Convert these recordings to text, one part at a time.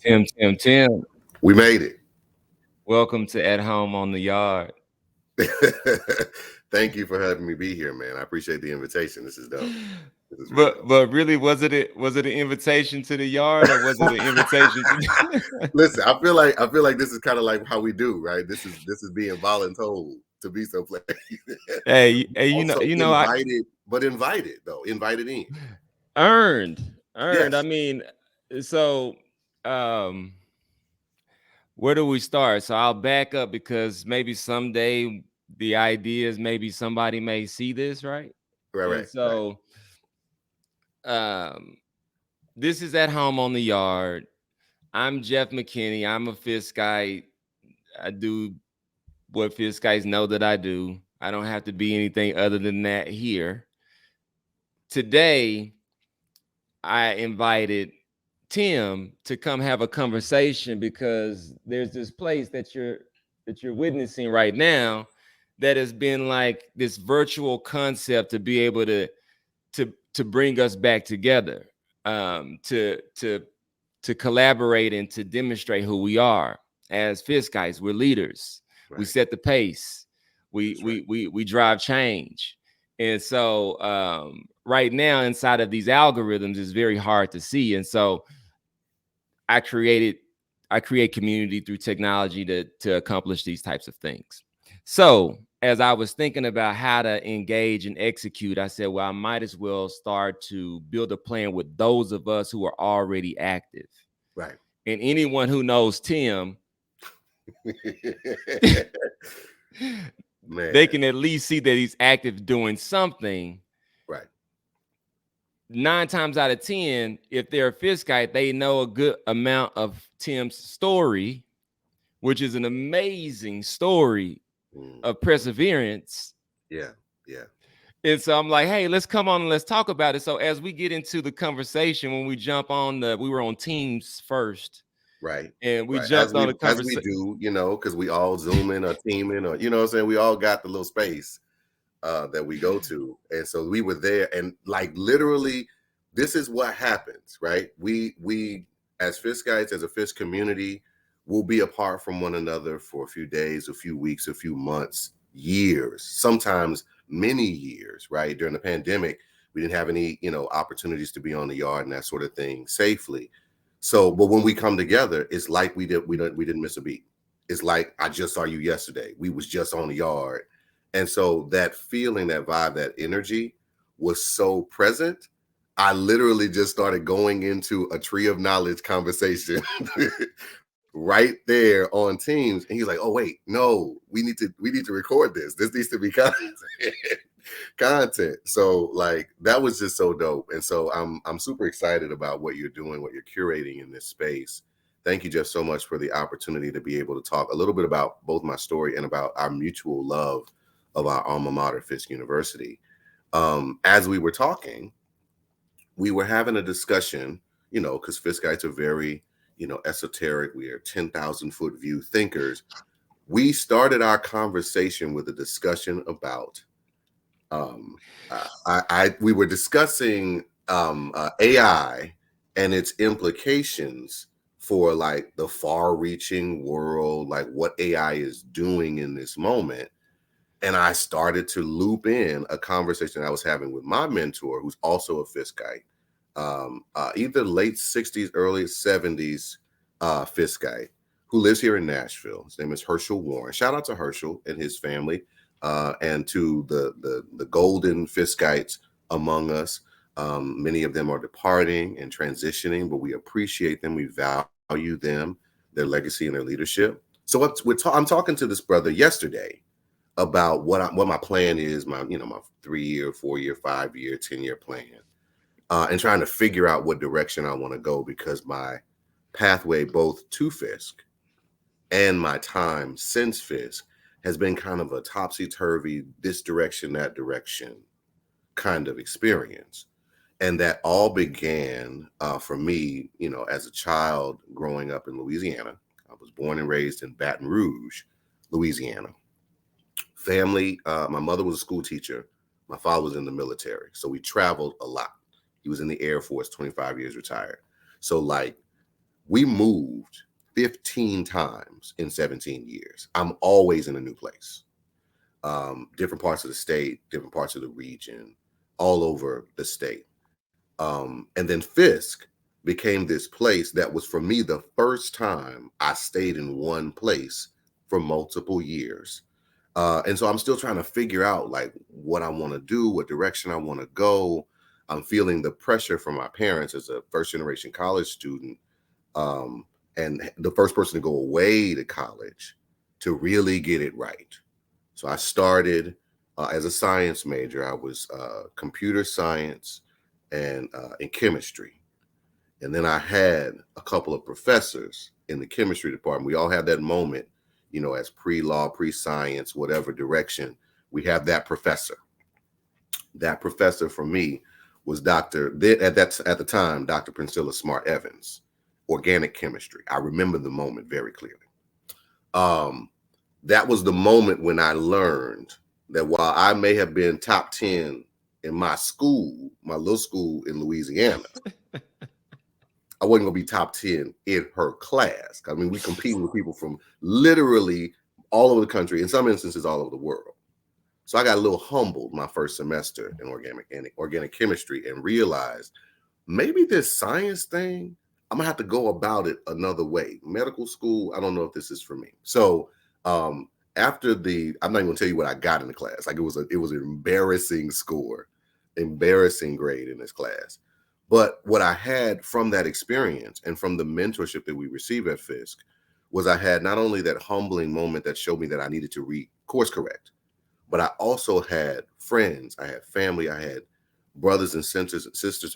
Tim, We made it. welcome to At Home on the Yard. Thank you for having me be here, man. I appreciate the invitation. This is dope. This is really But dope. but really, was it an invitation to the yard or was it an invitation to? Listen, I feel like this is kind of like how we do, right? This is being voluntold to be so played. Hey, Also I invited, but invited though, invited in. earned, earned. I Yes. mean, so um, where do we start? So I'll back up because maybe someday the ideas, maybe somebody may see this, right? Right, And right, right, so um, this is At Home on the Yard. I'm Jeff McKinney. I'm a Fisk guy. I do what Fisk guys know that I do. I don't have to be anything other than that here. Today, I invited Tim to come have a conversation because there's this place that you're witnessing right now that has been like this virtual concept to be able to bring us back together, to collaborate and to demonstrate who we are as Fisk guys. We're leaders. We right. set the pace. We That's right. we we we drive change. And so right now inside of these algorithms is very hard to see. And so I created I create community through technology to accomplish these types of things. So as I was thinking about how to engage and execute, I said, well, I might as well start to build a plan with those of us who are already active. Right. And anyone who knows Tim, they Man. can at least see that he's active doing something. Right. 9 times out of 10, if they're a Fisk guy, they know a good amount of Tim's story, which is an amazing story Mm. of perseverance. Yeah. Yeah. And so I'm like, hey, let's come on and let's talk about it. So as we get into the conversation, when we jump on we were on Teams first, Right. and we Right. As jumped on we the as we conversation. do, because we all zooming or teaming or what I'm saying, we all got the little space that we go to. And so we were there and like literally this is what happens, right? We as Fish guys, as a Fish community, will be apart from one another for a few days, a few weeks, a few months, years, sometimes many years, right? During the pandemic, we didn't have any, opportunities to be on the yard and that sort of thing safely. So, but when we come together, it's like we didn't miss a beat. It's like I just saw you yesterday. We was just on the yard. And so that feeling, that vibe, that energy was so present. I literally just started going into a tree of knowledge conversation right there on Teams. And he's like, "Oh wait, no, we need to record this. This needs to be content." content. So like that was just so dope. And so I'm super excited about what you're doing, what you're curating in this space. Thank you, Jeff, so much for the opportunity to be able to talk a little bit about both my story and about our mutual love of our alma mater, Fisk University. As we were talking, we were having a discussion, because Fiskites are very, esoteric. We are 10,000-foot view thinkers. We started our conversation with a discussion about um, we were discussing AI and its implications for like the far-reaching world, like what AI is doing in this moment. And I started to loop in a conversation I was having with my mentor, who's also a Fiskite, either late 60s, early 70s Fiskite, who lives here in Nashville. His name is Herschel Warren. Shout out to Herschel and his family, and to the golden Fiskites among us. Many of them are departing and transitioning, but we appreciate them. We value them, their legacy, and their leadership. So I'm talking to this brother yesterday about what my plan is, my 3-year, 4-year, 5-year, 10-year plan, and trying to figure out what direction I want to go because my pathway both to Fisk and my time since Fisk has been kind of a topsy-turvy, this direction, that direction kind of experience. And that all began for me, as a child growing up in Louisiana. I was born and raised in Baton Rouge, Louisiana. Family, my mother was a school teacher. My father was in the military. So we traveled a lot. He was in the Air Force, 25 years retired. So like We moved 15 times in 17 years. I'm always in a new place. Different parts of the state, different parts of the region, all over the state. And then Fisk became this place that was for me the first time I stayed in one place for multiple years. And so I'm still trying to figure out like what I want to do, what direction I want to go. I'm feeling the pressure from my parents as a first generation college student, and the first person to go away to college to really get it right. So I started as a science major. I was computer science and in chemistry. And then I had a couple of professors in the chemistry department. We all had that moment, you know, as pre-law, pre-science, whatever direction, we have that professor. That professor for me was at the time, Dr. Priscilla Smart Evans, organic chemistry. I remember the moment very clearly. Um, that was the moment when I learned that while I may have been top 10 in my school, my little school in Louisiana, I wasn't gonna be top 10 in her class. I mean, we competed with people from literally all over the country, in some instances, all over the world. So I got a little humbled my first semester in organic chemistry and realized maybe this science thing, I'm gonna have to go about it another way. Medical school, I don't know if this is for me. So after I'm not even gonna tell you what I got in the class. Like it was an embarrassing score, embarrassing grade in this class. But what I had from that experience and from the mentorship that we received at Fisk was I had not only that humbling moment that showed me that I needed to course correct, but I also had friends, I had family, I had brothers and sisters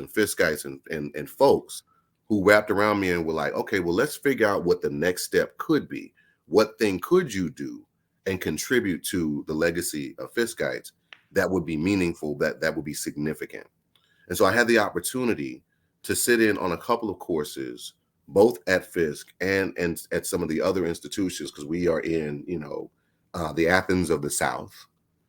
and Fiskites and folks who wrapped around me and were like, okay, well, let's figure out what the next step could be. What thing could you do and contribute to the legacy of Fiskites that would be meaningful, that would be significant? And so I had the opportunity to sit in on a couple of courses, both at Fisk and at some of the other institutions, because we are in, the Athens of the South.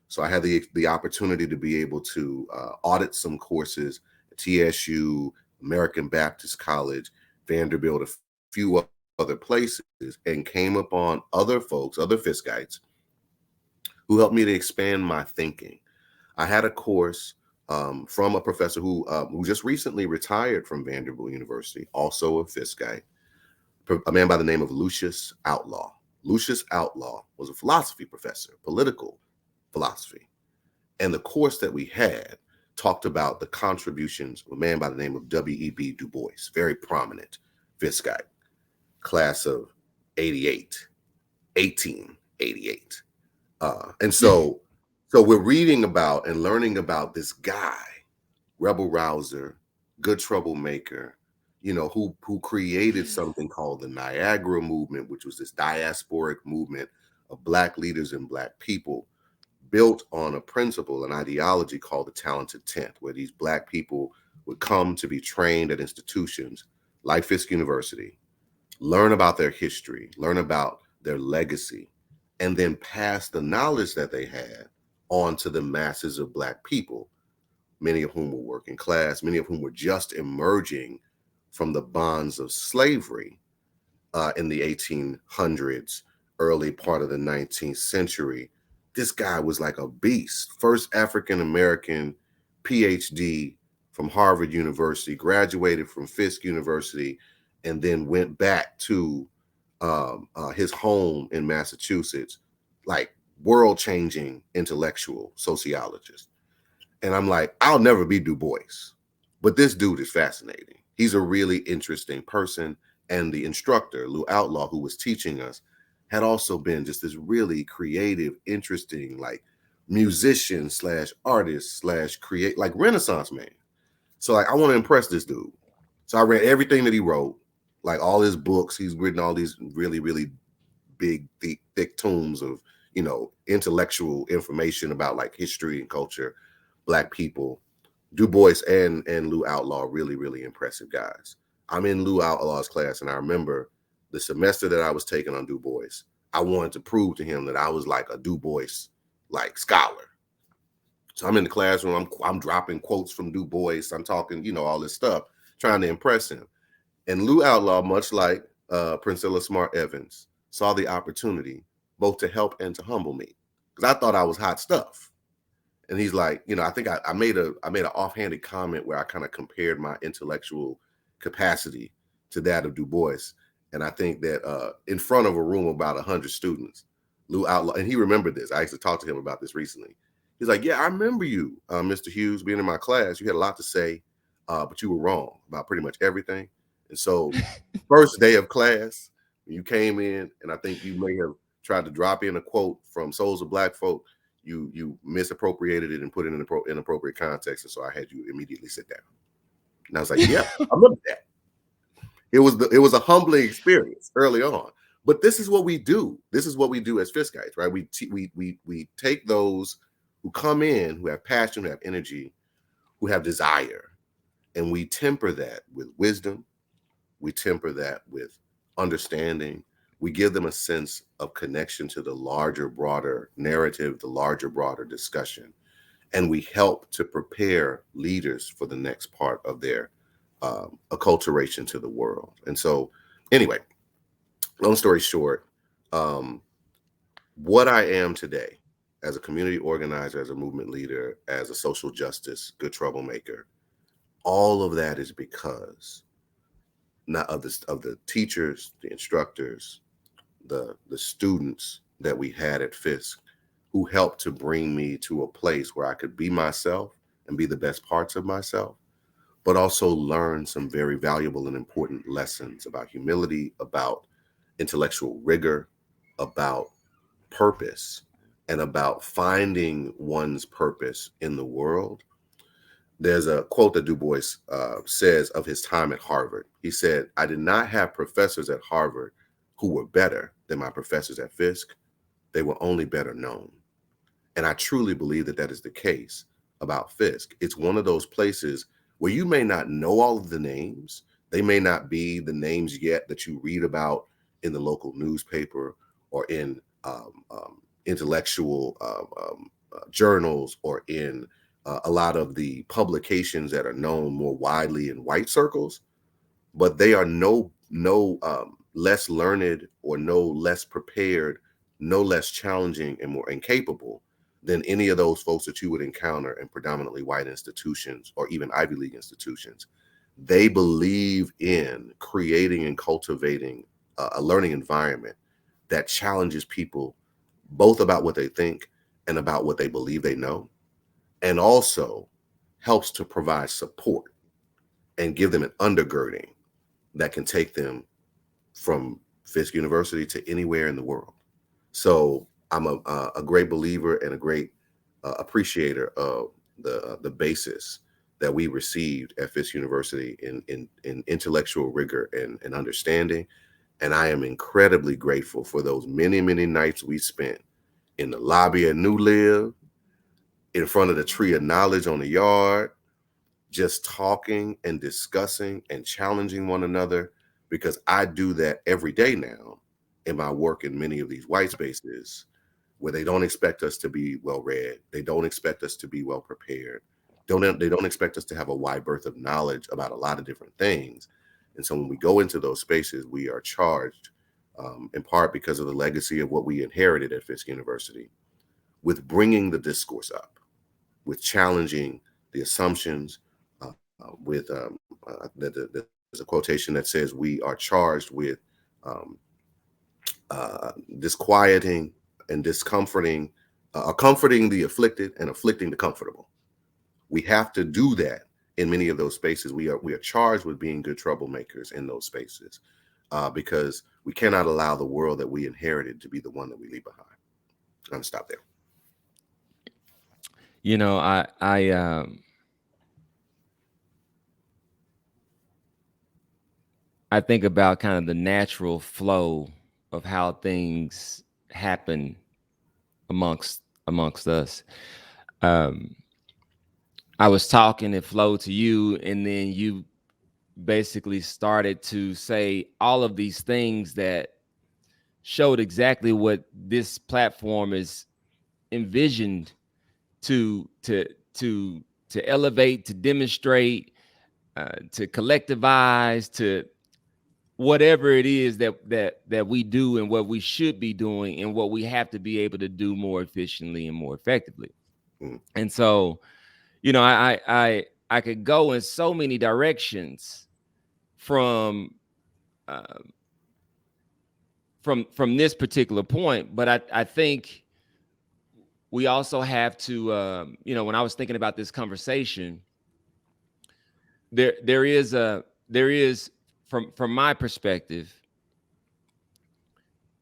So I had the opportunity to be able to audit some courses at TSU, American Baptist College, Vanderbilt, a few other places, and came upon other folks, other Fiskites, who helped me to expand my thinking. I had a course from a professor who just recently retired from Vanderbilt University, also a Fiskite, a man by the name of Lucius Outlaw. Lucius Outlaw was a philosophy professor, political philosophy. And the course that we had talked about the contributions of a man by the name of W.E.B. Du Bois, very prominent Fiskite, class of 88, 1888. And so we're reading about and learning about this guy, rebel rouser, good troublemaker, who created something called the Niagara movement, which was this diasporic movement of Black leaders and Black people built on a principle, an ideology called the talented 10th, where these Black people would come to be trained at institutions like Fisk University, learn about their history, learn about their legacy, and then pass the knowledge that they had on to the masses of Black people, many of whom were working class, many of whom were just emerging from the bonds of slavery in the 1800s, early part of the 19th century. This guy was like a beast. First African-American PhD from Harvard University, graduated from Fisk University, and then went back to his home in Massachusetts, like world-changing intellectual sociologist. And I'm like, I'll never be Du Bois, but this dude is fascinating. He's a really interesting person. And the instructor, Lou Outlaw, who was teaching us, had also been just this really creative, interesting, like musician slash artist slash create, like Renaissance man. So like, I want to impress this dude. So I read everything that he wrote, like all his books. He's written all these really, really big, thick tomes of, intellectual information about like history and culture, Black people. Du Bois and Lou Outlaw, really, really impressive guys. I'm in Lou Outlaw's class, and I remember the semester that I was taking on Du Bois, I wanted to prove to him that I was like a Du Bois like scholar. So I'm in the classroom, I'm dropping quotes from Du Bois, I'm talking, all this stuff, trying to impress him. And Lou Outlaw, much like Priscilla Smart Evans, saw the opportunity both to help and to humble me because I thought I was hot stuff. And he's like, I think I made an offhanded comment where I kind of compared my intellectual capacity to that of Du Bois. And I think that in front of a room of about 100 students, Lou Outlaw, and he remembered this. I actually talked to him about this recently. He's like, yeah, I remember you, Mr. Hughes, being in my class. You had a lot to say, but you were wrong about pretty much everything. And so, first day of class, when you came in, and I think you may have tried to drop in a quote from Souls of Black Folk, you misappropriated it and put it in inappropriate context, and so I had you immediately sit down. And I was like, "Yeah, I remember that." It was a humbling experience early on, but this is what we do. This is what we do as Fiskites, right? We take those who come in, who have passion, who have energy, who have desire, and we temper that with wisdom. We temper that with understanding. We give them a sense of connection to the larger, broader narrative, the larger, broader discussion. And we help to prepare leaders for the next part of their acculturation to the world. And so, anyway, long story short, um, what I am today as a community organizer, as a movement leader, as a social justice, good troublemaker, all of that is because not of the teachers, the instructors, the students that we had at Fisk who helped to bring me to a place where I could be myself and be the best parts of myself, but also learn some very valuable and important lessons about humility, about intellectual rigor, about purpose, and about finding one's purpose in the world. There's a quote that Du Bois says of his time at Harvard. He said, I did not have professors at Harvard who were better than my professors at Fisk. They were only better known. And I truly believe that that is the case about Fisk. It's one of those places where you may not know all of the names. They may not be the names yet that you read about in the local newspaper or in intellectual journals or in a lot of the publications that are known more widely in white circles, but they are no less learned or no less prepared, no less challenging and more incapable than any of those folks that you would encounter in predominantly white institutions or even Ivy League institutions. They believe in creating and cultivating a learning environment that challenges people both about what they think and about what they believe they know, and also helps to provide support and give them an undergirding that can take them from Fisk University to anywhere in the world. So I'm a great believer and a great appreciator of the basis that we received at Fisk University in intellectual rigor and understanding. And I am incredibly grateful for those many, many nights we spent in the lobby at New Live, in front of the tree of knowledge on the yard, just talking and discussing and challenging one another, because I do that every day now in my work in many of these white spaces where they don't expect us to be well read, they don't expect us to be well prepared, they don't expect us to have a wide berth of knowledge about a lot of different things. And so when we go into those spaces, we are charged, in part because of the legacy of what we inherited at Fisk University, with bringing the discourse up, with challenging the assumptions, there's a quotation that says we are charged with um, disquieting and discomforting, comforting the afflicted and afflicting the comfortable. We have to do that in many of those spaces. We are charged with being good troublemakers in those spaces, because we cannot allow the world that we inherited to be the one that we leave behind. I'm gonna stop there. I think about kind of the natural flow of how things happen amongst us. Um, I was talking, it flowed to you, and then you basically started to say all of these things that showed exactly what this platform is envisioned to to to to elevate, to demonstrate, to collectivize, to whatever it is that we do and what we should be doing and what we have to be able to do more efficiently and more effectively. Mm. And so, I could go in so many directions from uh, from this particular point, but I think we also have to, when I was thinking about this conversation, there is from my perspective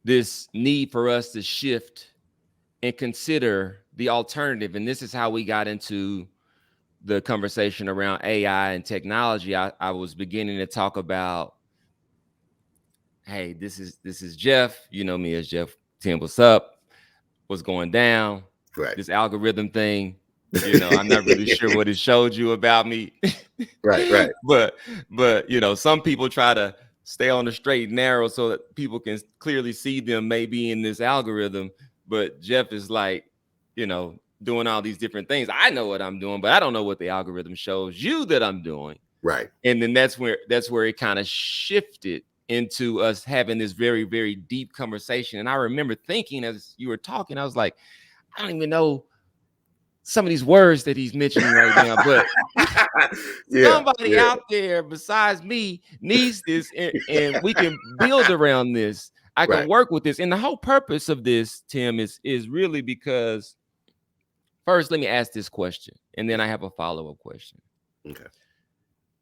this need for us to shift and consider the alternative. And this is how we got into the conversation around AI and technology. I was beginning to talk about, hey, this is Jeff. You know me as Jeff. Tim, what's up? What's going down? Right. This algorithm thing. I'm not really sure what it showed you about me. Right. Right. but some people try to stay on the straight and narrow so that people can clearly see them maybe in this algorithm. But Jeff is like, doing all these different things. I know what I'm doing, but I don't know what the algorithm shows you that I'm doing. Right. And then that's where it kind of shifted into us having this very, very deep conversation. And I remember thinking as you were talking, I was like, I don't even know some of these words that he's mentioning right now, but Yeah. somebody Yeah. out there besides me needs this, and we can build around this. I can Right. work with this. And the whole purpose of this, Tim, is really because first, let me ask this question, and then I have a follow-up question. Okay.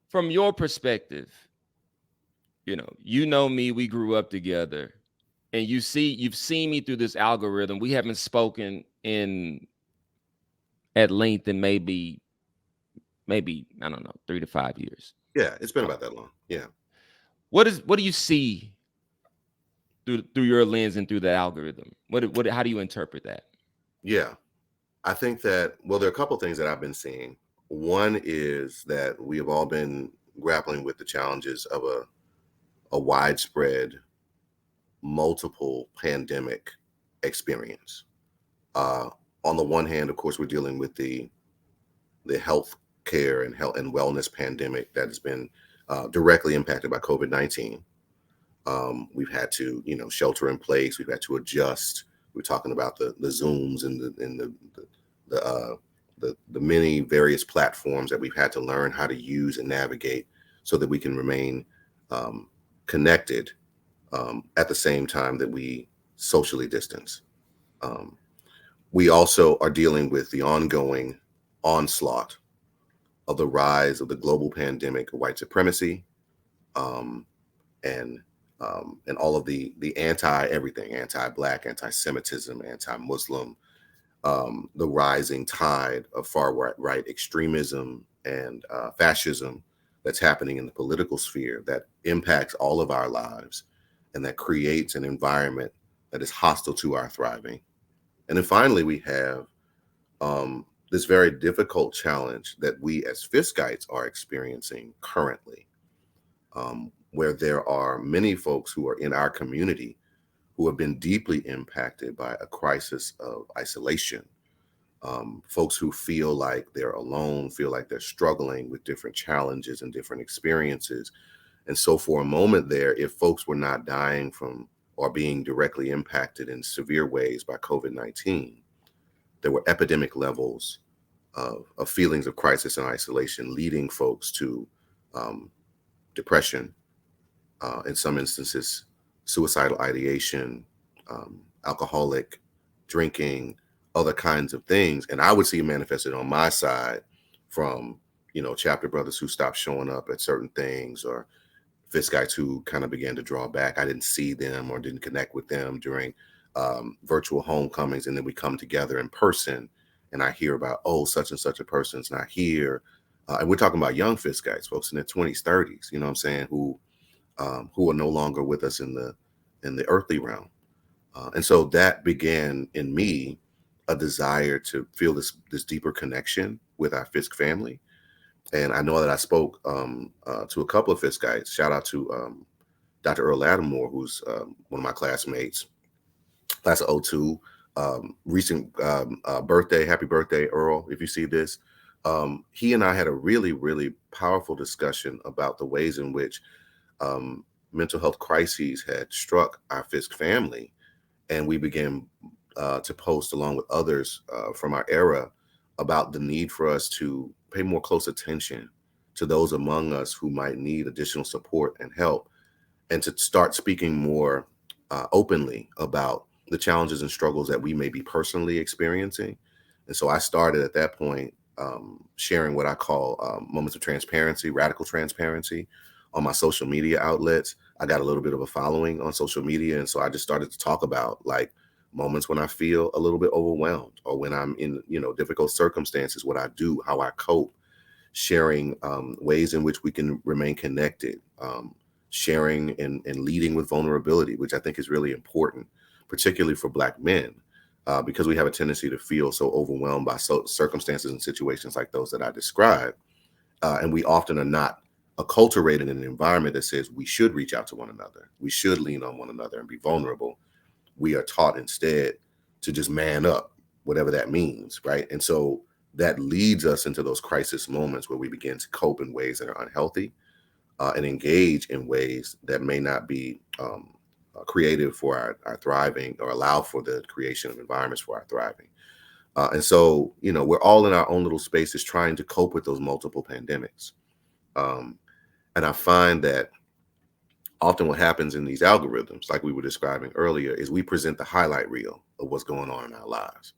From your perspective, me, we grew up together, and you've seen me through this algorithm. We haven't spoken in at length in maybe I don't know 3 to 5 years. Yeah. It's been about that long. Yeah. What do you see through your lens and through the algorithm? What how do you interpret that? Yeah. I think that, well, there are a couple things that I've been seeing. One is that we have all been grappling with the challenges of a widespread, multiple pandemic experience. Uh, on the one hand, of course, we're dealing with the health care and health and wellness pandemic that has been directly impacted by COVID-19. We've had to, shelter in place. We've had to adjust. We're talking about the Zooms and the many various platforms that we've had to learn how to use and navigate so that we can remain um, connected at the same time that we socially distance. Um, we also are dealing with the ongoing onslaught of the rise of the global pandemic of white supremacy, um, and and all of the anti everything, anti-black, anti-Semitism, anti-Muslim, the rising tide of far right extremism and fascism that's happening in the political sphere that impacts all of our lives and that creates an environment that is hostile to our thriving. And then finally, we have this very difficult challenge that we as Fiskites are experiencing currently, where there are many folks who are in our community who have been deeply impacted by a crisis of isolation. Folks who feel like they're alone, feel like they're struggling with different challenges and different experiences. And so, for a moment there, if folks were not dying from or being directly impacted in severe ways by COVID-19, there were epidemic levels of feelings of crisis and isolation, leading folks to um, depression, in some instances, suicidal ideation, alcoholic drinking, other kinds of things. And I would see it manifested on my side from, chapter brothers who stopped showing up at certain things, or Fiskites who kind of began to draw back. I didn't see them or didn't connect with them during virtual homecomings. And then we come together in person and I hear about, oh, such and such a person's not here. And we're talking about young Fiskites, folks in their 20s, 30s, you know what I'm saying, who are no longer with us in the earthly realm. And so that began in me a desire to feel this deeper connection with our Fisk family. And I know that I spoke to a couple of Fiskites. Shout out to Dr. Earl Lattimore, who's one of my classmates, class of '02. Recent birthday, happy birthday, Earl, if you see this. He and I had a really, really powerful discussion about the ways in which mental health crises had struck our Fisk family, and we began to post along with others from our era about the need for us to pay more close attention to those among us who might need additional support and help, and to start speaking more openly about the challenges and struggles that we may be personally experiencing. And so I started at that point sharing what I call moments of transparency, radical transparency on my social media outlets. I got a little bit of a following on social media. And so I just started to talk about like moments when I feel a little bit overwhelmed, or when I'm in, difficult circumstances, what I do, how I cope, sharing ways in which we can remain connected, sharing and leading with vulnerability, which I think is really important, particularly for Black men, because we have a tendency to feel so overwhelmed by circumstances and situations like those that I described. And we often are not acculturated in an environment that says we should reach out to one another, we should lean on one another and be vulnerable. We are taught instead to just man up, whatever that means, right? And so that leads us into those crisis moments where we begin to cope in ways that are unhealthy, and engage in ways that may not be creative for our thriving, or allow for the creation of environments for our thriving. And so, we're all in our own little spaces trying to cope with those multiple pandemics. Um, and I find that often what happens in these algorithms, like we were describing earlier, is we present the highlight reel of what's going on in our lives.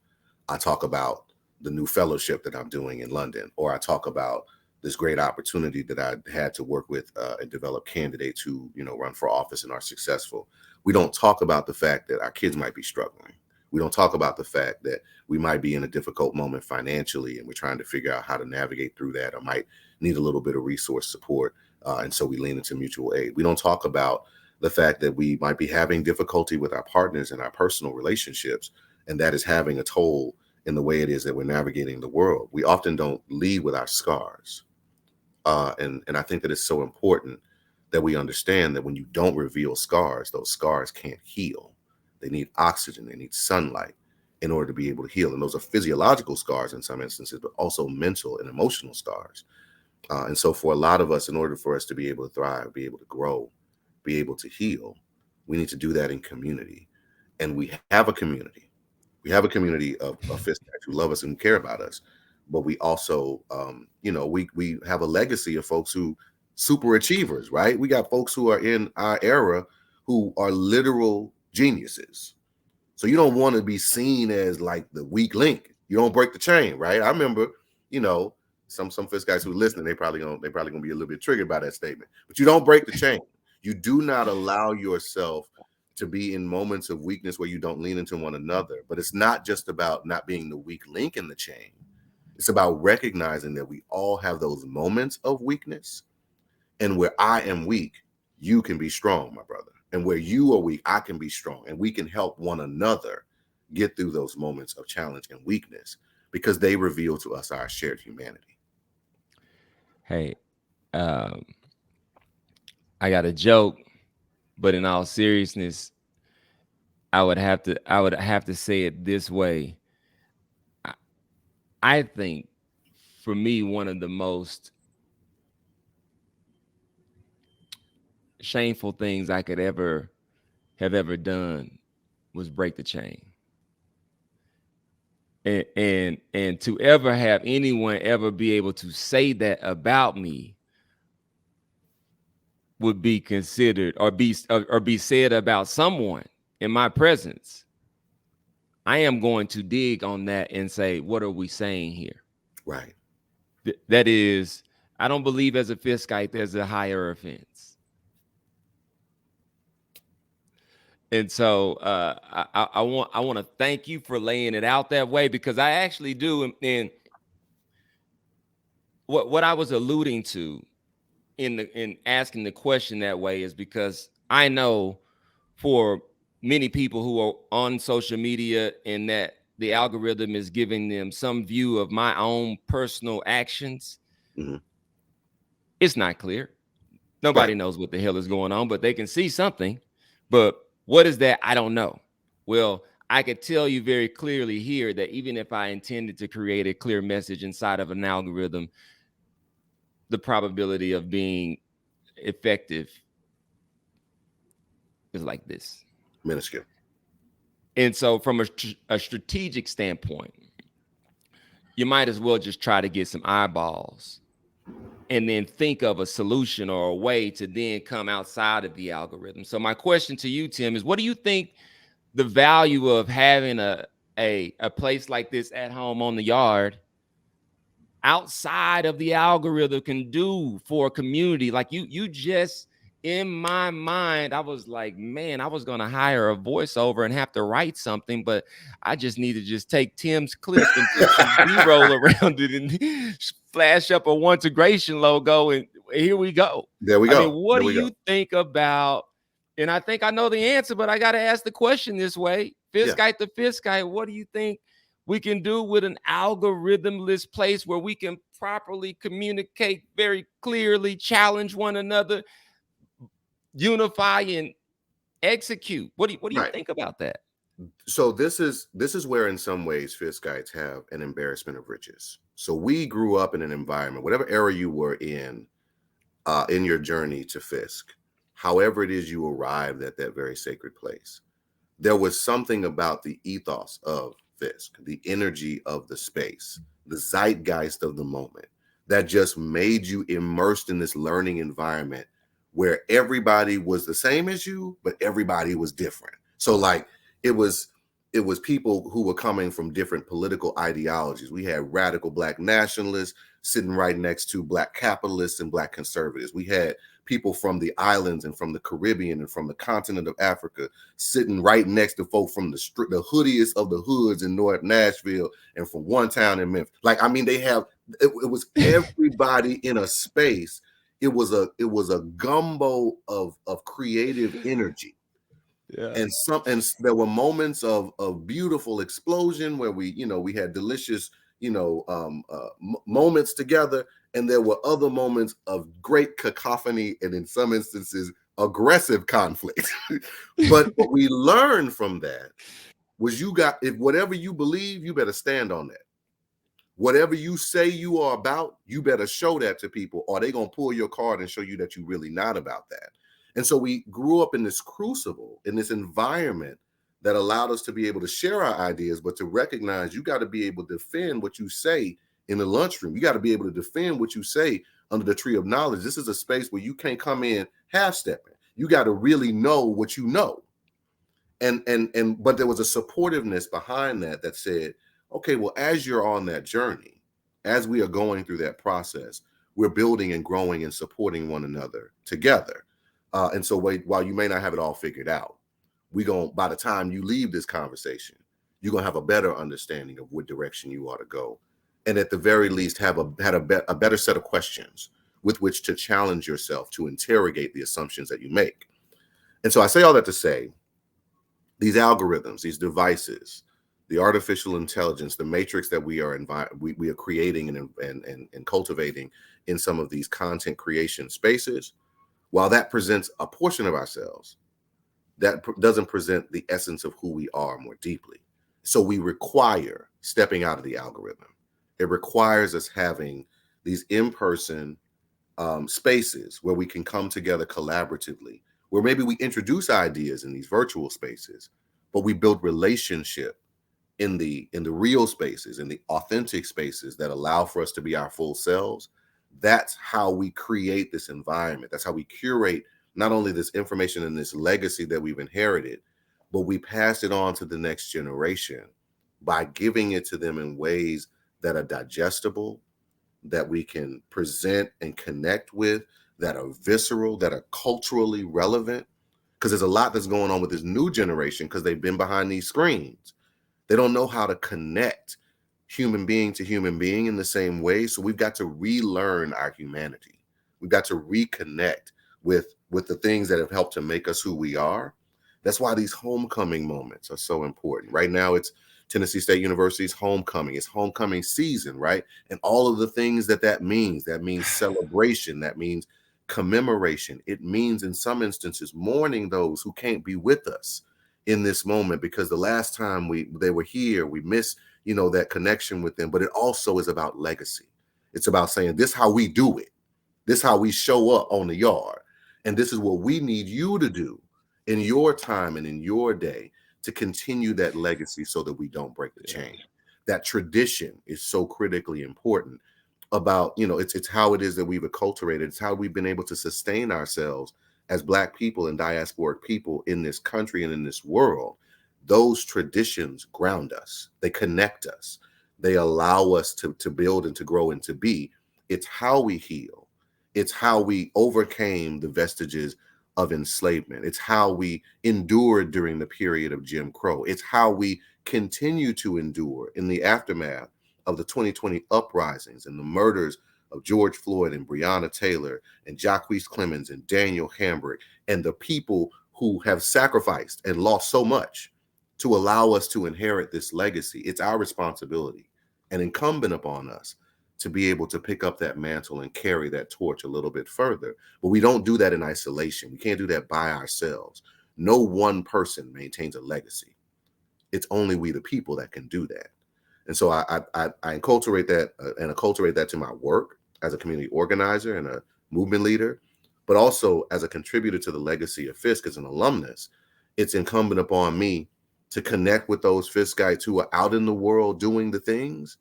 I talk about the new fellowship that I'm doing in London, or I talk about this great opportunity that I had to work with and develop candidates who, run for office and are successful. We don't talk about the fact that our kids might be struggling. We don't talk about the fact that we might be in a difficult moment financially, and we're trying to figure out how to navigate through that, or might need a little bit of resource support. And so we lean into mutual aid. We don't talk about the fact that we might be having difficulty with our partners and our personal relationships, and that is having a toll in the way it is that we're navigating the world. We often don't lead with our scars. And I think that it's so important that we understand that when you don't reveal scars, those scars can't heal. They need oxygen, they need sunlight in order to be able to heal. And those are physiological scars in some instances, but also mental and emotional scars. And so for a lot of us, in order for us to be able to thrive, be able to grow, be able to heal, we need to do that in community. And we have a community. We have a community of Fiskars who love us and care about us. But we also, we have a legacy of folks who super achievers, right? We got folks who are in our era who are literal geniuses. So you don't want to be seen as like the weak link. You don't break the chain, right? I remember, you know, some Fisk guys who are listening, they probably gonna be a little bit triggered by that statement. But you don't break the chain. You do not allow yourself to be in moments of weakness where you don't lean into one another. But it's not just about not being the weak link in the chain. It's about recognizing that we all have those moments of weakness, and where I am weak, you can be strong, my brother. And where you are weak, I can be strong. And we can help one another get through those moments of challenge and weakness, because they reveal to us our shared humanity. Hey, um, I got a joke, but in all seriousness, I would have to say it this way. I, I think for me, one of the most shameful things I could ever have ever done was break the chain. And to ever have anyone ever be able to say that about me would be considered, or be said about someone in my presence. I am going to dig on that and say, what are we saying here? Right. That is, I don't believe as a Fiskite there's a higher offense. And so I want to thank you for laying it out that way, because I actually do. And what I was alluding to in asking the question that way is because I know for many people who are on social media, and that the algorithm is giving them some view of my own personal actions, Mm-hmm. it's not clear. Right. Nobody knows what the hell is going on, but they can see something. But what is that? I don't know. Well, I could tell you very clearly here that even if I intended to create a clear message inside of an algorithm, the probability of being effective is like this. Minuscule. And so, from a strategic standpoint, you might as well just try to get some eyeballs and then think of a solution or a way to then come outside of the algorithm. So, my question to you, Tim, is what do you think the value of having a place like this at home on the yard outside of the algorithm can do for a community? Like you just, in my mind, I was like, man, I was gonna hire a voiceover and have to write something, but I just need to just take Tim's clip and put some B-roll around it and flash up a one integration logo, and here we go. There we I mean, go. what There do we go. you think about? And I think I know the answer, but I got to ask the question this way: Yeah. Fiskite to Fiskite, what do you think we can do with an algorithmless place where we can properly communicate very clearly, challenge one another, unify and execute? What do you Right. think about that? So this is where in some ways Fiskites have an embarrassment of riches. So we grew up in an environment, whatever era you were in your journey to Fisk, however it is you arrived at that very sacred place, there was something about the ethos of Fisk, the energy of the space, the zeitgeist of the moment that just made you immersed in this learning environment where everybody was the same as you, but everybody was different. So like it was it was people who were coming from different political ideologies. We had radical black nationalists sitting right next to black capitalists and black conservatives. We had people from the islands and from the Caribbean and from the continent of Africa sitting right next to folk from the hoodiest of the hoods in North Nashville and from one town in Memphis. Like, I mean, it was everybody in a space. It was a gumbo of creative energy. Yeah. And there were moments of beautiful explosion where we had delicious moments together, and there were other moments of great cacophony and in some instances aggressive conflict. But what we learned from that was if whatever you believe, you better stand on that. Whatever you say you are about, you better show that to people, or they're going to pull your card and show you that you're really not about that. And so we grew up in this crucible, in this environment that allowed us to be able to share our ideas, but to recognize you got to be able to defend what you say in the lunchroom. You got to be able to defend what you say under the tree of knowledge. This is a space where you can't come in half-stepping. You got to really know what you know. But there was a supportiveness behind that said, okay, well, as you're on that journey, as we are going through that process, we're building and growing and supporting one another together. And so while you may not have it all figured out, by the time you leave this conversation, you're going to have a better understanding of what direction you ought to go. And at the very least, have a better set of questions with which to challenge yourself, to interrogate the assumptions that you make. And so I say all that to say, these algorithms, these devices, the artificial intelligence, the matrix that we are creating and cultivating in some of these content creation spaces, while that presents a portion of ourselves, that doesn't present the essence of who we are more deeply. So we require stepping out of the algorithm. It requires us having these in-person spaces where we can come together collaboratively, where maybe we introduce ideas in these virtual spaces, but we build relationship in the real spaces, in the authentic spaces that allow for us to be our full selves. That's how we create this environment. That's how we curate not only this information and this legacy that we've inherited, but we pass it on to the next generation by giving it to them in ways that are digestible, that we can present and connect with, that are visceral, that are culturally relevant. Because there's a lot that's going on with this new generation because they've been behind these screens. They don't know how to connect human being to human being in the same way. So we've got to relearn our humanity. We've got to reconnect with the things that have helped to make us who we are. That's why these homecoming moments are so important. Right now, it's Tennessee State University's homecoming. It's homecoming season, right? And all of the things that means. That means celebration. That means commemoration. It means, in some instances, mourning those who can't be with us in this moment because the last time they were here, we miss that connection with them. But it also is about legacy. It's about saying, this is how we do it. This is how we show up on the yard. And this is what we need you to do in your time and in your day to continue that legacy so that we don't break the Yeah. chain. That tradition is so critically important about, it's how it is that we've acculturated. It's how we've been able to sustain ourselves as Black people and diasporic people in this country and in this world. Those traditions ground us, they connect us, they allow us to build and to grow and to be. It's how we heal, it's how we overcame the vestiges of enslavement, it's how we endured during the period of Jim Crow, it's how we continue to endure in the aftermath of the 2020 uprisings and the murders of George Floyd and Breonna Taylor and Jacquees Clemens and Daniel Hambrick, and the people who have sacrificed and lost so much to allow us to inherit this legacy. It's our responsibility and incumbent upon us to be able to pick up that mantle and carry that torch a little bit further. But we don't do that in isolation. We can't do that by ourselves. No one person maintains a legacy. It's only we, the people, that can do that. And so I enculturate that and acculturate that to my work as a community organizer and a movement leader, but also as a contributor to the legacy of Fisk as an alumnus. It's incumbent upon me to connect with those Fiskites who are out in the world doing the things,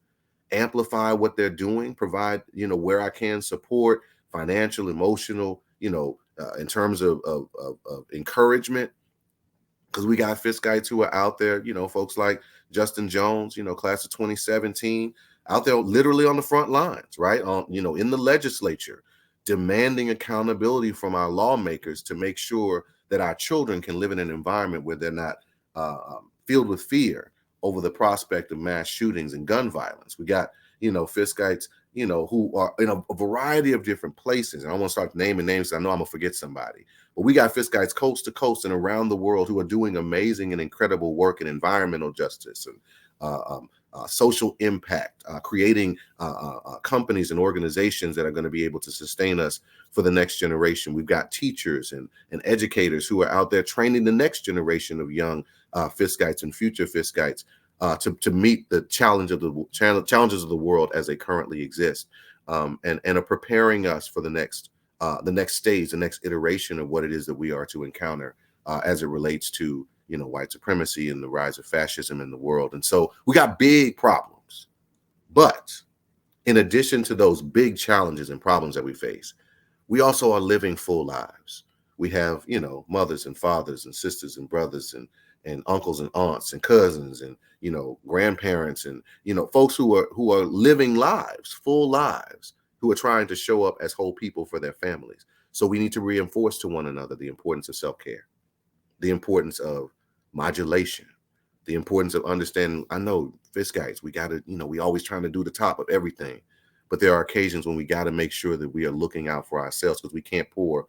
amplify what they're doing, provide, where I can support, financial, emotional, in terms of encouragement, because we got Fiskites who are out there, folks like Justin Jones, class of 2017, out there literally on the front lines, right? On, in the legislature, demanding accountability from our lawmakers to make sure that our children can live in an environment where they're not filled with fear over the prospect of mass shootings and gun violence. We got, Fiskites, who are in a variety of different places. And I want to start naming names. I know I'm gonna forget somebody, but we got Fiskites coast to coast and around the world who are doing amazing and incredible work in environmental justice and social impact, creating companies and organizations that are going to be able to sustain us for the next generation. We've got teachers and educators who are out there training the next generation of young Fiskites and future Fiskites to meet the challenges of the world as they currently exist, and are preparing us for the next stage, the next iteration of what it is that we are to encounter as it relates to white supremacy and the rise of fascism in the world. And so we got big problems, but in addition to those big challenges and problems that we face, we also are living full lives. We have, mothers and fathers and sisters and brothers and uncles and aunts and cousins and, grandparents and, folks who are living lives, full lives, who are trying to show up as whole people for their families. So we need to reinforce to one another the importance of self-care, the importance of modulation, the importance of understanding. I know Fiskites, we got to, we always trying to do the top of everything, but there are occasions when we got to make sure that we are looking out for ourselves, because we can't pour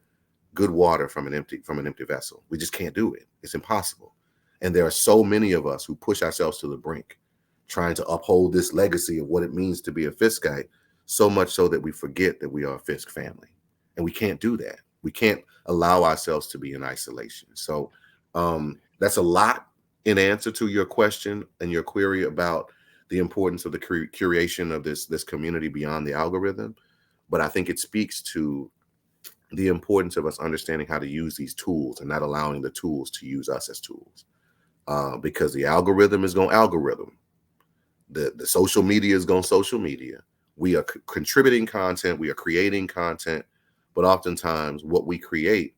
good water from an empty vessel. We just can't do it. It's impossible. And there are so many of us who push ourselves to the brink, trying to uphold this legacy of what it means to be a Fiskite, so much so that we forget that we are a Fisk family. And we can't do that. We can't allow ourselves to be in isolation. So that's a lot in answer to your question and your query about the importance of the curation of this community beyond the algorithm. But I think it speaks to the importance of us understanding how to use these tools and not allowing the tools to use us as tools. Because the algorithm is going to algorithm. The social media is going to social media. We are contributing content. We are creating content. But oftentimes what we create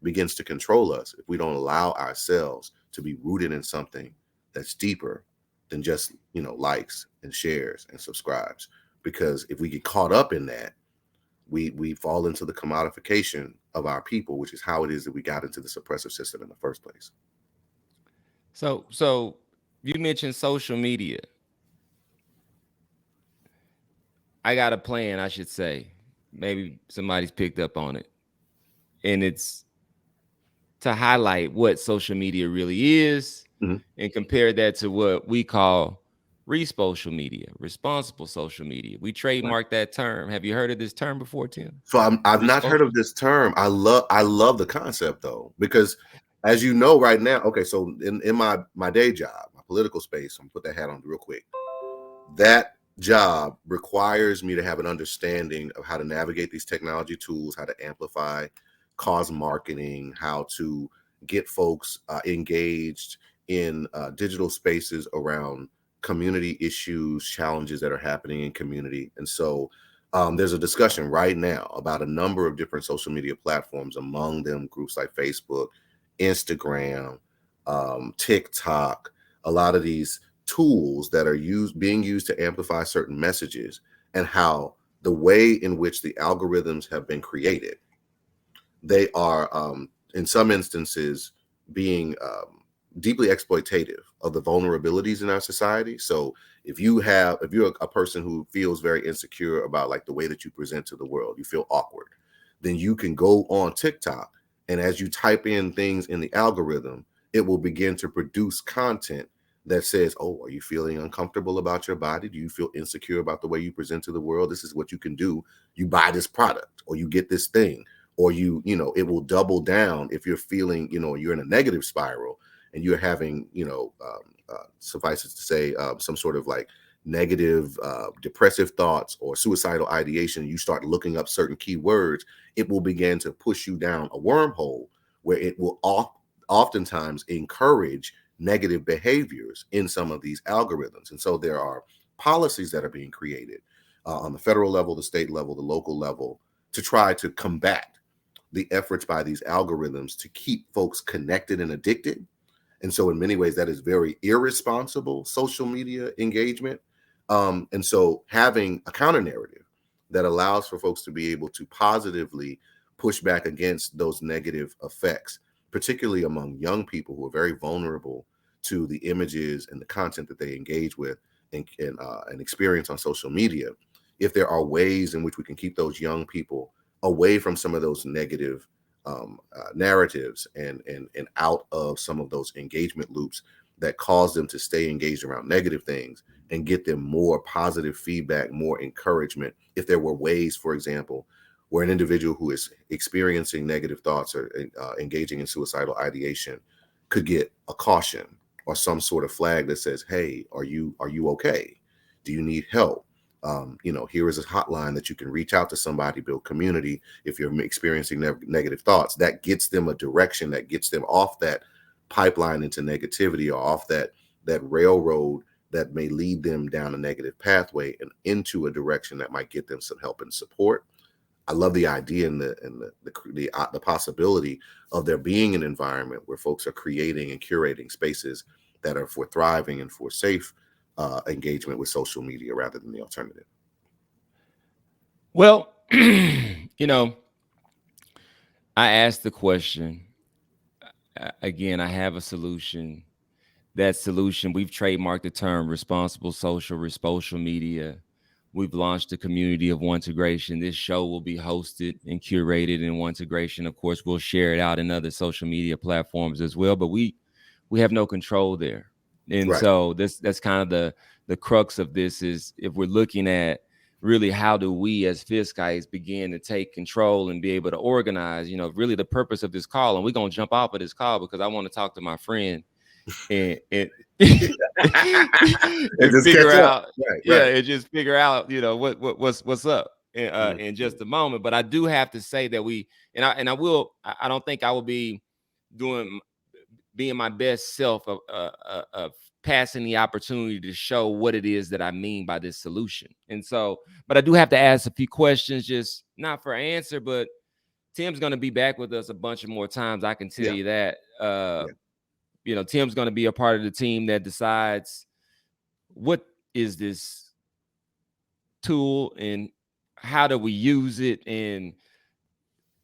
begins to control us if we don't allow ourselves to be rooted in something that's deeper than just, likes and shares and subscribes. Because if we get caught up in that, we fall into the commodification of our people, which is how it is that we got into the suppressive system in the first place. So you mentioned social media. I got a plan, I should say. Maybe somebody's picked up on it. And it's to highlight what social media really is and compare that to what we call social media, responsible social media. We trademarked that term. Have you heard of this term before, Tim? So I've not heard of this term. I love the concept though, because as you know right now, okay, so in my day job, my political space, I'm gonna put that hat on real quick. That job requires me to have an understanding of how to navigate these technology tools, how to amplify cause marketing, how to get folks engaged in digital spaces around community issues, challenges that are happening in community. And so there's a discussion right now about a number of different social media platforms, among them groups like Facebook, Instagram, TikTok, a lot of these tools that are being used to amplify certain messages, and how the way in which the algorithms have been created, they are in some instances being deeply exploitative of the vulnerabilities in our society. So if you're a person who feels very insecure about like the way that you present to the world, you feel awkward, then you can go on TikTok, and as you type in things in the algorithm, it will begin to produce content that says, oh, are you feeling uncomfortable about your body? Do you feel insecure about the way you present to the world? This is what you can do. You buy this product, or you get this thing, or it will double down if you're feeling, you're in a negative spiral, and you're having, suffice it to say, some sort of like negative, depressive thoughts or suicidal ideation. You start looking up certain keywords, it will begin to push you down a wormhole where it will oftentimes encourage negative behaviors in some of these algorithms. And so there are policies that are being created on the federal level, the state level, the local level, to try to combat the efforts by these algorithms to keep folks connected and addicted. And so in many ways, that is very irresponsible social media engagement. And so having a counter narrative that allows for folks to be able to positively push back against those negative effects, particularly among young people who are very vulnerable to the images and the content that they engage with and experience on social media. If there are ways in which we can keep those young people away from some of those negative narratives and out of some of those engagement loops that cause them to stay engaged around negative things, and get them more positive feedback, more encouragement. If there were ways, for example, where an individual who is experiencing negative thoughts or engaging in suicidal ideation could get a caution or some sort of flag that says, hey, are you okay? Do you need help? Here is a hotline that you can reach out to somebody, build community. If you're experiencing negative thoughts, that gets them a direction, that gets them off that pipeline into negativity, or off that railroad that may lead them down a negative pathway and into a direction that might get them some help and support. I love the idea and the possibility of there being an environment where folks are creating and curating spaces that are for thriving and for safe engagement with social media rather than the alternative. Well, I asked the question. Again, I have a solution. That solution, we've trademarked the term responsible social media. We've launched a community of Ontegration. This show will be hosted and curated in Ontegration. Of course, we'll share it out in other social media platforms as well, but we have no control there. And Right. so that's kind of the crux of this, is if we're looking at really how do we as Fiskites begin to take control and be able to organize, really the purpose of this call. And we're going to jump off of this call because I want to talk to my friend and And and just figure catch up. out, Right. and just figure out, what's up Mhm. in just a moment. But I do have to say that I don't think I will be doing being my best self of passing the opportunity to show what it is that I mean by this solution. And so, but I do have to ask a few questions, just not for answer, but Tim's going to be back with us a bunch of more times. I can tell Yeah. you that. Yeah. Tim's going to be a part of the team that decides what is this tool and how do we use it. And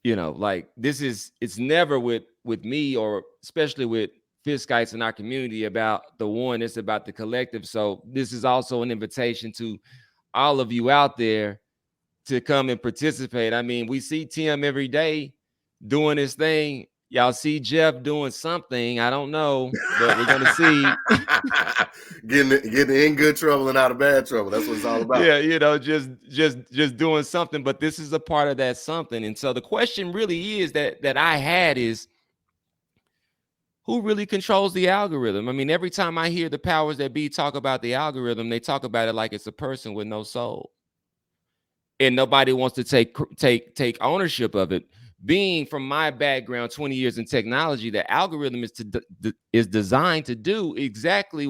like it's never with me, or especially with Fiskites in our community, about the one. It's about the collective. So this is also an invitation to all of you out there to come and participate. I mean, we see Tim every day doing his thing. Y'all see Jeff doing something. I don't know, but we're gonna see. getting in good trouble and out of bad trouble. That's what it's all about. Yeah, just doing something. But this is a part of that something. And so the question really is that I had is, who really controls the algorithm? I mean, every time I hear the powers that be talk about the algorithm, they talk about it like it's a person with no soul. And nobody wants to take ownership of it. being from my background, 20 years in technology, the algorithm is designed to do exactly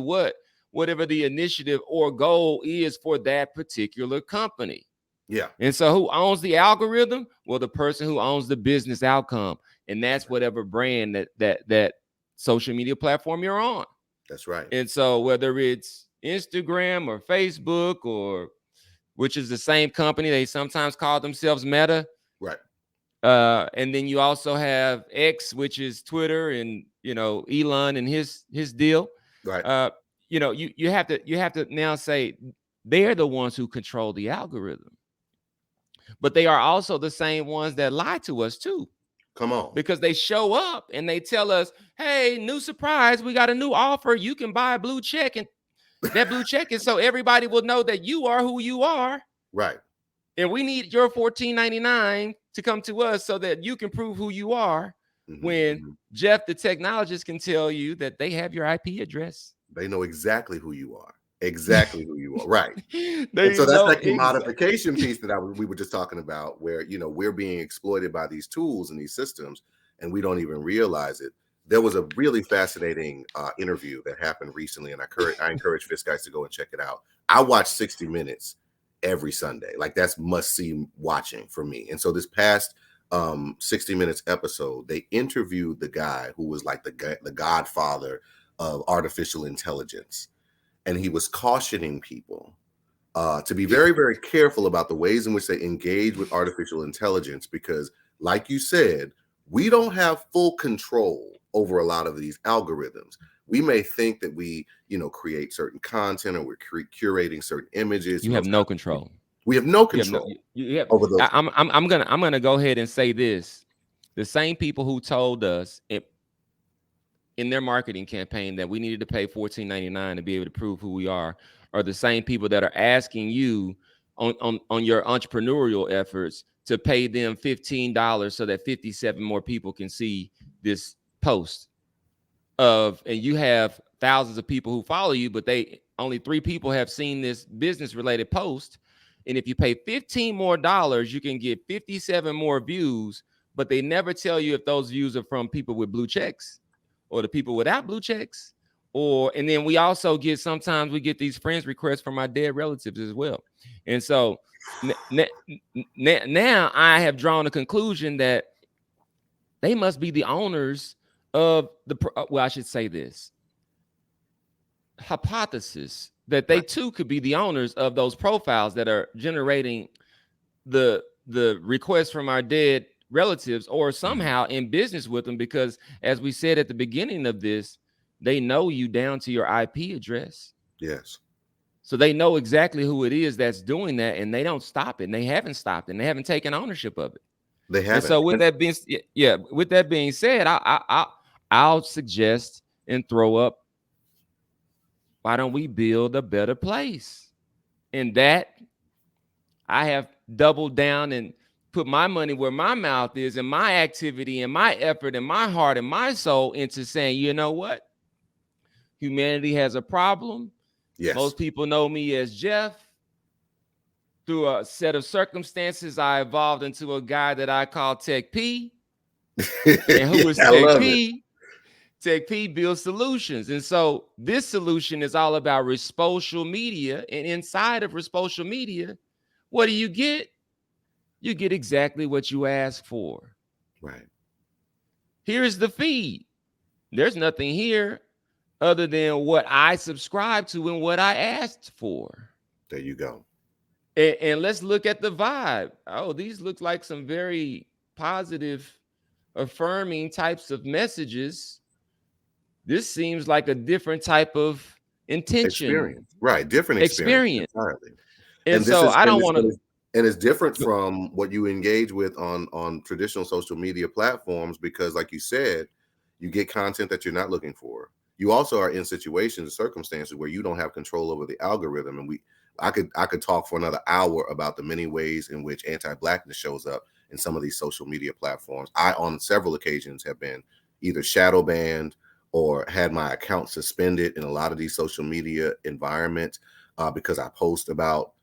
whatever the initiative or goal is for that particular company. Yeah. And so who owns the algorithm? Well, the person who owns the business outcome. And that's whatever brand that social media platform you're on. That's right. And so whether it's Instagram or Facebook, or which is the same company, they sometimes call themselves Meta. Right. And then you also have X, which is Twitter, and Elon and his deal. Right. You have to now say they're the ones who control the algorithm, but they are also the same ones that lie to us too, Come on. because they show up and they tell us, hey, new surprise, we got a new offer, you can buy a blue check, and that blue check is so everybody will know that you are who you are. Right. And we need your $14.99 to come to us so that you can prove who you are. When Jeff, the technologist, can tell you that they have your IP address. They know exactly who you are. Exactly who you are. Right. They so that's know that commodification piece that we were just talking about, where we're being exploited by these tools and these systems, and we don't even realize it. There was a really fascinating interview that happened recently, and I encourage Fisk guys to go and check it out. I watch 60 Minutes every Sunday. Like, that's must-see watching for me. And so this past 60 Minutes episode, they interviewed the guy who was like the godfather of artificial intelligence. And he was cautioning people to be very, very careful about the ways in which they engage with artificial intelligence, because, like you said, we don't have full control over a lot of these algorithms. We may think that we, create certain content, or we're curating certain images. You have no control. We have no control over those. I'm gonna go ahead and say this: the same people who told us in their marketing campaign that we needed to pay $14.99 to be able to prove who we are the same people that are asking you on your entrepreneurial efforts to pay them $15 so that 57 more people can see this post and you have thousands of people who follow you, but only 3 people have seen this business related post. And if you pay $15 more, you can get 57 more views, but they never tell you if those views are from people with blue checks or the people without blue checks. And then sometimes we get these friends requests from our dead relatives as well. And so now I have drawn a conclusion that they must be the owners of I should say this hypothesis that they too could be the owners of those profiles that are generating the requests from our dead relatives, or somehow in business with them, because as we said at the beginning of this, they know you down to your IP address. Yes. So they know exactly who it is that's doing that, and they don't stop it, and they haven't stopped it, and they haven't taken ownership of it. They haven't. And so with that being said, I'll suggest and throw up, why don't we build a better place? And that I have doubled down and put my money where my mouth is, and my activity and my effort and my heart and my soul into saying, you know what? Humanity has a problem. Yes. Most people know me as Jeff. Through a set of circumstances, I evolved into a guy that I call Tech P. And who is Tech P? Tech P builds solutions. And so this solution is all about social media. And inside of social media, what do you get? You get exactly what you ask for. Right. Here's the feed. There's nothing here other than what I subscribe to and what I asked for. There you go. And let's look at the vibe. Oh, these look like some very positive, affirming types of messages. This seems like a different type of intention. Experience. Right. Different experience. Entirely. And so I don't want to. And it's different from what you engage with on traditional social media platforms, because, like you said, you get content that you're not looking for. You also are in situations and circumstances where you don't have control over the algorithm. And I could talk for another hour about the many ways in which anti-Blackness shows up in some of these social media platforms. I, on several occasions, have been either shadow banned or had my account suspended in a lot of these social media environments because I post about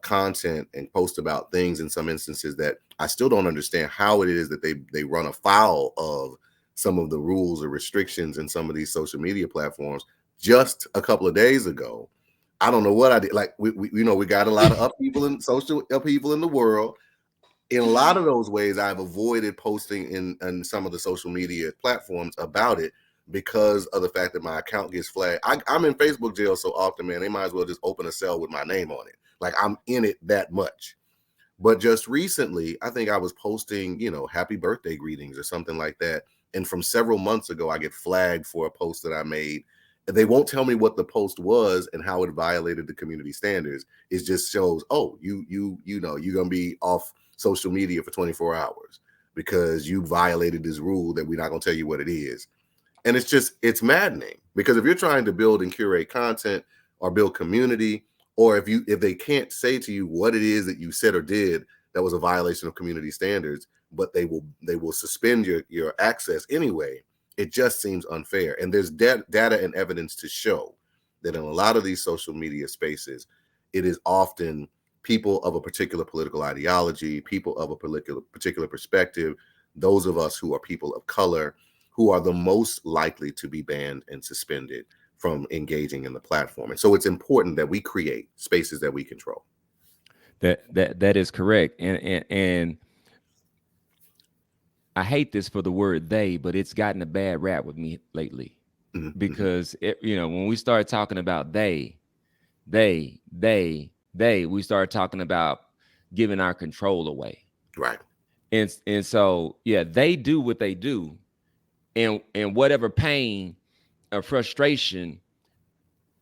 content and post about things in some instances that I still don't understand how it is that they run afoul of some of the rules or restrictions in some of these social media platforms. Just a couple of days ago, I don't know what I did. Like we you know, we got a lot of upheaval in the world. In a lot of those ways, I've avoided posting in some of the social media platforms about it because of the fact that my account gets flagged. I'm in Facebook jail so often, man. They might as well just open a cell with my name on it. Like I'm in it that much. But just recently, I think I was posting, you know, happy birthday greetings or something like that. And from several months ago, I get flagged for a post that I made. They won't tell me what the post was and how it violated the community standards. It just shows, oh, you know, you're gonna be off social media for 24 hours because you violated this rule that we're not gonna tell you what it is. And it's maddening because if you're trying to build and curate content or build community, or if they can't say to you what it is that you said or did that was a violation of community standards, but they will suspend your access anyway, it just seems unfair. And there's data and evidence to show that in a lot of these social media spaces, it is often people of a particular political ideology, people of a particular perspective, those of us who are people of color, who are the most likely to be banned and suspended from engaging in the platform. And so it's important that we create spaces that we control. That is correct. And I hate this for the word they, but it's gotten a bad rap with me lately Mm-hmm. because when we start talking about we start talking about giving our control away. Right. And so yeah, they do what they do, and whatever pain or frustration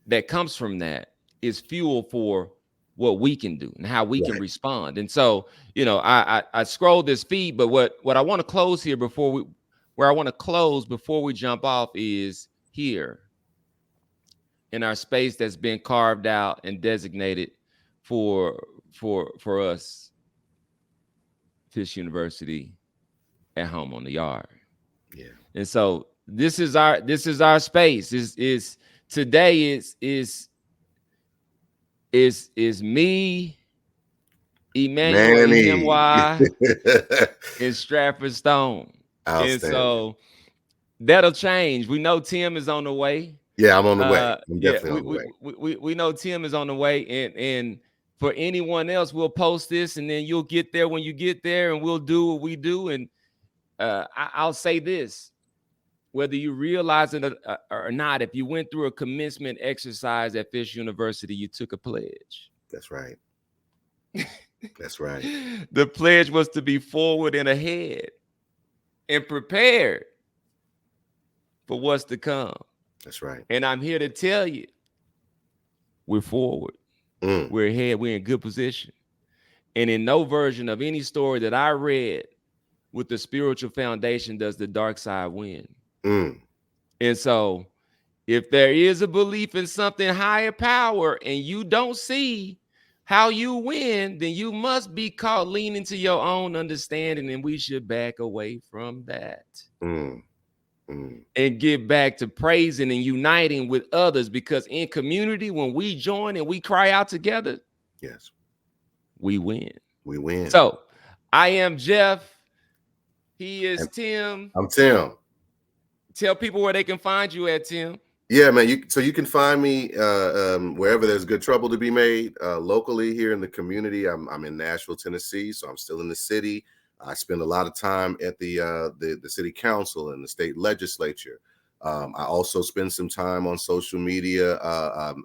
that comes from that is fuel for what we can do and how we can Right. respond. And so, I scrolled this feed, but what I want to close here where I want to close before we jump off is here in our space that's been carved out and designated for us, Fish University at home on the yard. Yeah. And so this is our space. Is today is me, Emmanuel Manny. Ihimwa, and Stratford Stone. And Outstanding. so that'll change. We know Tim is on the way. Yeah, I'm on the way. I'm Yeah, definitely on the way. we know Tim is on the way, and for anyone else, we'll post this, and then you'll get there when you get there, and we'll do what we do. And I'll say this: whether you realize it or not, if you went through a commencement exercise at Fish University, you took a pledge. That's right. That's right. The pledge was to be forward and ahead and prepared for what's to come. That's right. And I'm here to tell you, we're forward. We're ahead. We're in good position. And in no version of any story that I read with the spiritual foundation does the dark side win. And so if there is a belief in something higher power and you don't see how you win, then you must be caught leaning to your own understanding, and we should back away from that and get back to praising and uniting with others, because in community, when we join and we cry out together, yes, we win. We win. So I am Jeff. He is and Tim. I'm Tim. Tell people where they can find you at, Tim. Yeah, man. You can find me wherever there's good trouble to be made locally here in the community. I'm in Nashville, Tennessee, so I'm still in the city. I spend a lot of time at the city council and the state legislature. I also spend some time on social media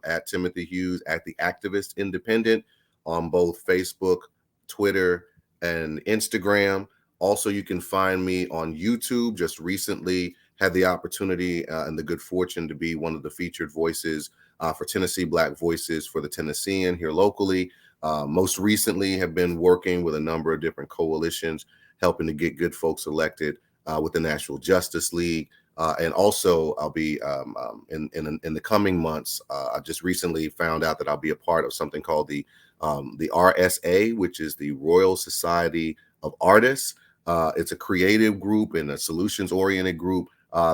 at Timothy Hughes at the Activist Independent on both Facebook, Twitter, and Instagram. Also, you can find me on YouTube. Just recently had the opportunity and the good fortune to be one of the featured voices for Tennessee Black Voices for the Tennessean here locally. Most recently have been working with a number of different coalitions, helping to get good folks elected with the National Justice League. And also I'll be in the coming months, I just recently found out that I'll be a part of something called the RSA, which is the Royal Society of Artists. It's a creative group and a solutions-oriented group.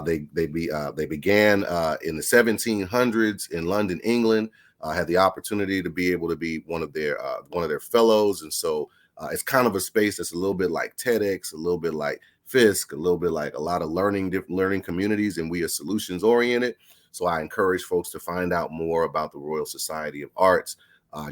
They began in the 1700s in London, England. Had the opportunity to be able to be one of their fellows, and so It's kind of a space that's a little bit like TEDx, a little bit like Fisk, a little bit like a lot of different learning communities, and we are solutions oriented. So I encourage folks to find out more about the Royal Society of Arts,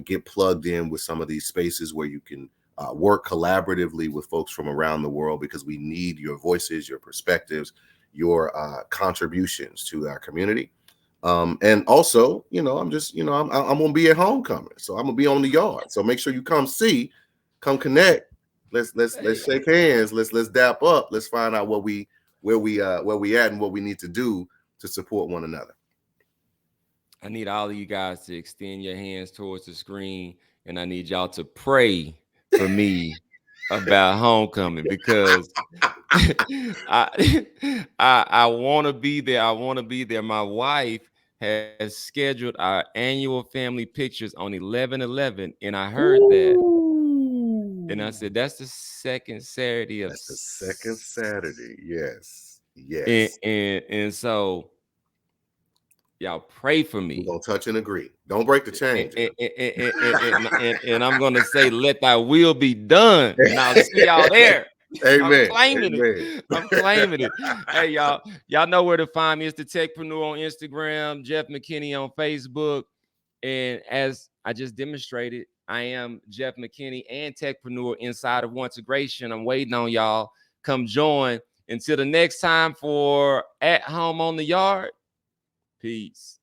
get plugged in with some of these spaces where you can work collaboratively with folks from around the world, because we need your voices, your perspectives, your contributions to our community. And also, I'm just, I'm gonna be at homecoming, so I'm gonna be on the yard. So make sure you come connect. Let's shake hands. Let's dap up. Let's find out where we at and what we need to do to support one another. I need all of you guys to extend your hands towards the screen, and I need y'all to pray for me about homecoming, because I I want to be there. I want to be there. My wife has scheduled our annual family pictures on 11/11, and I heard that, and I Ooh. said that's the second Saturday of That's the second Saturday. Yes. and Yes. and so y'all pray for We're me. gonna touch and agree. Don't break the and, chain, and, Jeff. and I'm gonna say, let thy will be done, and I'll see y'all there. I'm Amen. claiming it. Amen. I'm claiming it. Hey, y'all know where to find me. It's the Techpreneur on Instagram, Jeff McKinney on Facebook. And as I just demonstrated, I am Jeff McKinney and Techpreneur inside of Ontegration. I'm waiting on y'all. Come join. Until the next time for At Home on the Yard. Peace.